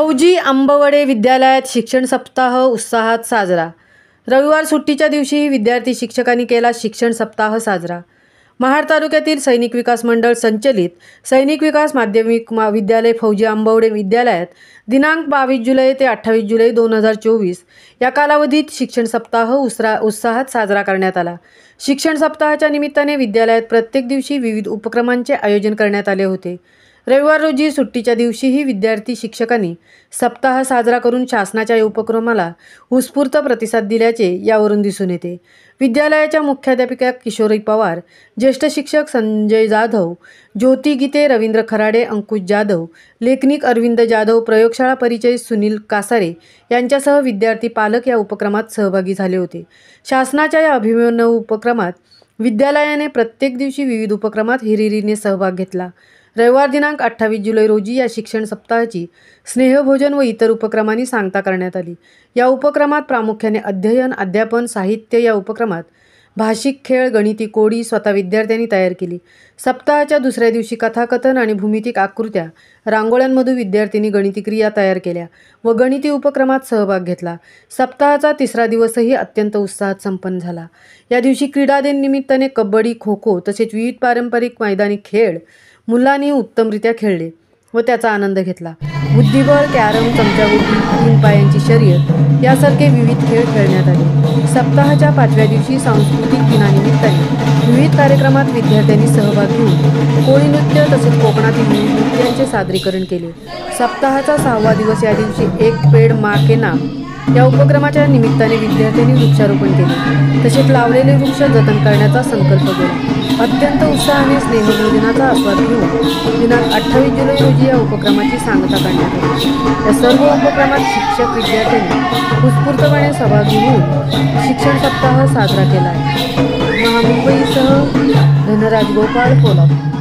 फौजी आंबवडे विद्यालयात शिक्षण सप्ताह उत्साहात साजरा। रविवार सुट्टीच्या दिवशी विद्यार्थी शिक्षकांनी केला शिक्षण सप्ताह साजरा। महाड तालुक्यातील सैनिक विकास मंडळ संचलित सैनिक विकास माध्यमिक विद्यालय फौजी आंबवडे विद्यालयात दिनांक 22 जुलै ते 28 जुलै 2024 या कालावधीत शिक्षण सप्ताह उत्साहात साजरा करण्यात आला। शिक्षण सप्ताहाच्या निमित्ताने विद्यालयात प्रत्येक दिवशी विविध उपक्रमांचे आयोजन करण्यात आले होते। रविवार रोजी सुट्टीच्या दिवशीही विद्यार्थी शिक्षकांनी सप्ताह साजरा करून शासनाच्या या उपक्रमाला उत्स्फूर्त प्रतिसाद दिल्याचे यावरून दिसून येते। विद्यालयाच्या मुख्याध्यापिका किशोरी पवार, ज्येष्ठ शिक्षक संजय जाधव, ज्योती गीते, रवींद्र खराडे, अंकुश जाधव, लेखनिक अरविंद जाधव, प्रयोगशाळा परिचय सुनील कासारे यांच्यासह विद्यार्थी पालक या उपक्रमात सहभागी झाले होते। शासनाच्या या अभिनव उपक्रमात विद्यालयाने प्रत्येक दिवशी विविध उपक्रमात हिरिरीने सहभाग घेतला। रविवार दिनांक 28 जुलै रोजी या शिक्षण सप्ताहाची स्नेहभोजन व इतर उपक्रमांनी सांगता करण्यात आली। या उपक्रमात प्रामुख्याने अध्ययन, अध्यापन, साहित्य या उपक्रमात भाषिक खेळ, गणिती कोडी स्वतः विद्यार्थ्यांनी तयार केली। सप्ताहाच्या दुसऱ्या दिवशी कथाकथन आणि भूमितिक आकृत्या, रांगोळ्यांमधून विद्यार्थ्यांनी गणिती क्रिया तयार केल्या व गणिती उपक्रमात सहभाग घेतला। सप्ताहाचा तिसरा दिवसही अत्यंत उत्साहात संपन्न झाला। या दिवशी क्रीडा दिन निमित्ताने कबड्डी, खो खो तसेच विविध पारंपरिक मैदानी खेळ मुलांनी उत्तमरित्या खेळले व त्याचा आनंद घेतला। बुद्धिबळ, कॅरम, चमचागुटी, 3 पायांची शर्यत यासारखे विविध खेळ खेळण्यात आले। सप्ताहाच्या 5व्या दिवशी सांस्कृतिक दिनानिमित्ताने विविध कार्यक्रमात विद्यार्थ्यांनी सहभाग घेऊन कोळी नृत्य तसेच कोकणातील विविध नृत्यांचे सादरीकरण केले। सप्ताहाचा 6वा दिवस या दिवशी एक पेड़ माँ के नाम या उपक्रमाच्या निमित्ताने विद्यार्थ्यांनी वृक्षारोपण केले तसेच लावलेले वृक्ष जतन करण्याचा संकल्प केला। अत्यंत उत्साहाने स्नेहभोजनाचा आस्वाद घेऊन दिनांक 28 जुलै रोजी या उपक्रमाची सांगता करण्यात आली। या सर्व उपक्रमात शिक्षक विद्यार्थ्यांनी उत्स्फूर्तपणे सहभागी होऊन शिक्षण सप्ताह साजरा केला आहे। महामुंबईसह धनराज गोपाळ, कोल्हापूर।